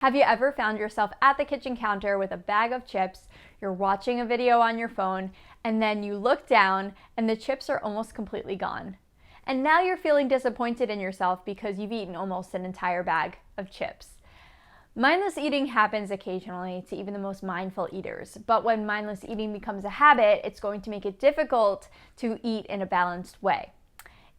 Have you ever found yourself at the kitchen counter with a bag of chips, you're watching a video on your phone, and then you look down and the chips are almost completely gone? And now you're feeling disappointed in yourself because you've eaten almost an entire bag of chips. Mindless eating happens occasionally to even the most mindful eaters, but when mindless eating becomes a habit, it's going to make it difficult to eat in a balanced way.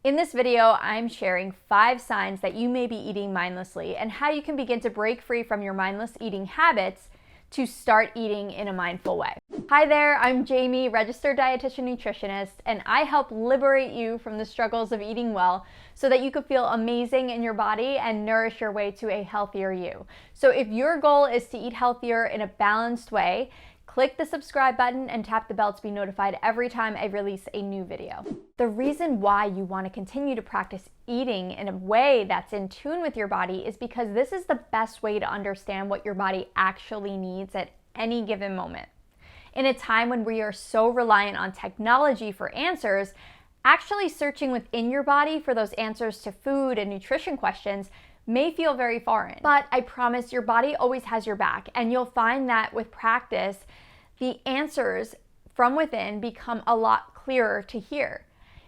In this video, I'm sharing 5 signs that you may be eating mindlessly and how you can begin to break free from your mindless eating habits to start eating in a mindful way. Hi there, I'm Jamie, registered dietitian nutritionist, and I help liberate you from the struggles of eating well so that you can feel amazing in your body and nourish your way to a healthier you. So if your goal is to eat healthier in a balanced way, click the subscribe button and tap the bell to be notified every time I release a new video. The reason why you want to continue to practice eating in a way that's in tune with your body is because this is the best way to understand what your body actually needs at any given moment. In a time when we are so reliant on technology for answers, actually searching within your body for those answers to food and nutrition questions may feel very foreign. But I promise your body always has your back, and you'll find that with practice, the answers from within become a lot clearer to hear.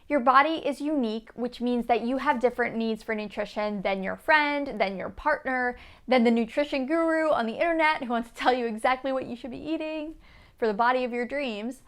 Your body is unique, which means that you have different needs for nutrition than your friend, than your partner, than the nutrition guru on the internet who wants to tell you exactly what you should be eating for the body of your dreams.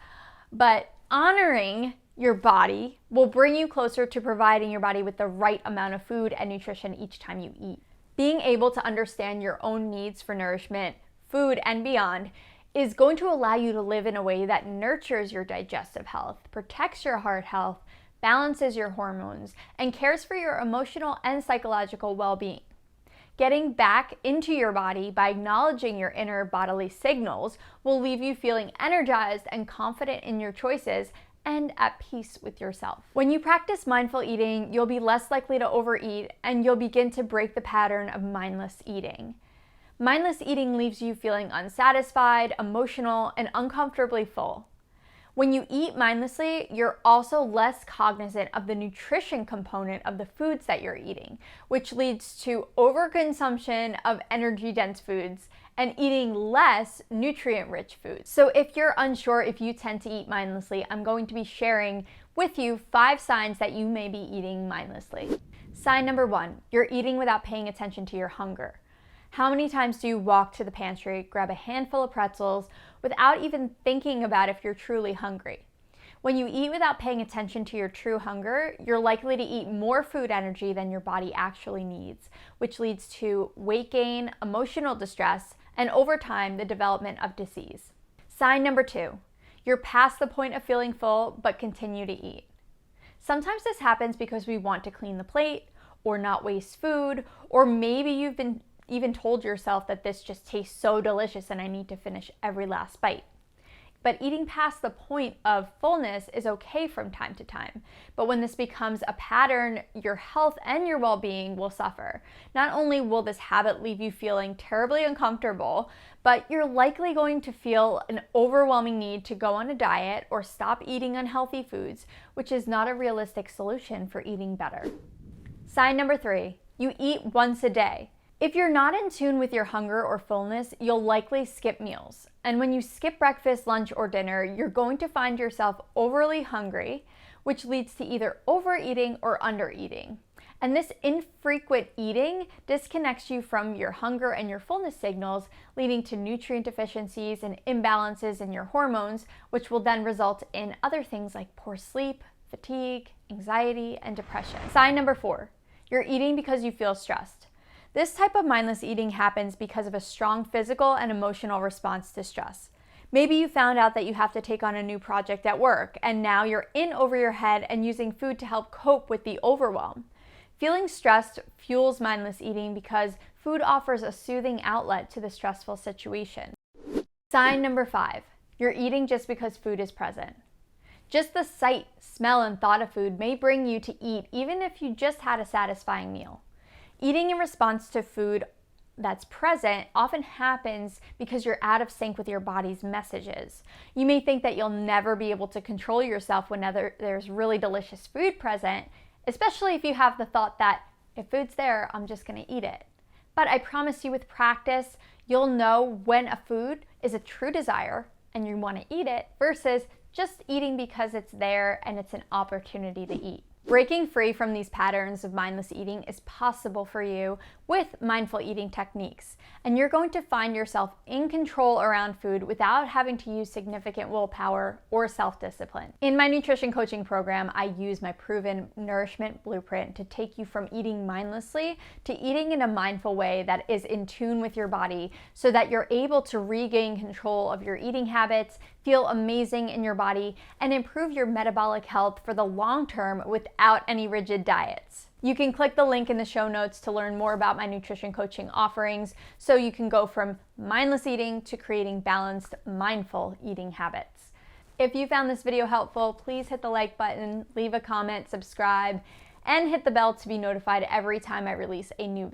But honoring your body will bring you closer to providing your body with the right amount of food and nutrition each time you eat. Being able to understand your own needs for nourishment, food, and beyond is going to allow you to live in a way that nurtures your digestive health, protects your heart health, balances your hormones, and cares for your emotional and psychological well-being. Getting back into your body by acknowledging your inner bodily signals will leave you feeling energized and confident in your choices and at peace with yourself. When you practice mindful eating, you'll be less likely to overeat and you'll begin to break the pattern of mindless eating. Mindless eating leaves you feeling unsatisfied, emotional, and uncomfortably full. When you eat mindlessly, you're also less cognizant of the nutrition component of the foods that you're eating, which leads to overconsumption of energy-dense foods and eating less nutrient-rich foods. So if you're unsure if you tend to eat mindlessly, I'm going to be sharing with you 5 signs that you may be eating mindlessly. Sign number 1, you're eating without paying attention to your hunger. How many times do you walk to the pantry, grab a handful of pretzels without even thinking about if you're truly hungry? When you eat without paying attention to your true hunger, you're likely to eat more food energy than your body actually needs, which leads to weight gain, emotional distress, and over time, the development of disease. Sign number 2, you're past the point of feeling full but continue to eat. Sometimes this happens because we want to clean the plate or not waste food, or maybe you've been even told yourself that this just tastes so delicious and I need to finish every last bite. But eating past the point of fullness is okay from time to time. But when this becomes a pattern, your health and your well-being will suffer. Not only will this habit leave you feeling terribly uncomfortable, but you're likely going to feel an overwhelming need to go on a diet or stop eating unhealthy foods, which is not a realistic solution for eating better. Sign number 3, you eat once a day. If you're not in tune with your hunger or fullness, you'll likely skip meals. And when you skip breakfast, lunch, or dinner, you're going to find yourself overly hungry, which leads to either overeating or undereating. And this infrequent eating disconnects you from your hunger and your fullness signals, leading to nutrient deficiencies and imbalances in your hormones, which will then result in other things like poor sleep, fatigue, anxiety, and depression. Sign number 4, you're eating because you feel stressed. This type of mindless eating happens because of a strong physical and emotional response to stress. Maybe you found out that you have to take on a new project at work, and now you're in over your head and using food to help cope with the overwhelm. Feeling stressed fuels mindless eating because food offers a soothing outlet to the stressful situation. Sign number 5, you're eating just because food is present. Just the sight, smell, and thought of food may bring you to eat even if you just had a satisfying meal. Eating in response to food that's present often happens because you're out of sync with your body's messages. You may think that you'll never be able to control yourself whenever there's really delicious food present, especially if you have the thought that if food's there, I'm just gonna eat it. But I promise you, with practice, you'll know when a food is a true desire and you want to eat it versus just eating because it's there and it's an opportunity to eat. Breaking free from these patterns of mindless eating is possible for you with mindful eating techniques, and you're going to find yourself in control around food without having to use significant willpower or self-discipline. In my nutrition coaching program, I use my proven nourishment blueprint to take you from eating mindlessly to eating in a mindful way that is in tune with your body so that you're able to regain control of your eating habits, feel amazing in your body, and improve your metabolic health for the long term without any rigid diets. You can click the link in the show notes to learn more about my nutrition coaching offerings so you can go from mindless eating to creating balanced, mindful eating habits. If you found this video helpful, please hit the like button, leave a comment, subscribe, and hit the bell to be notified every time I release a new video.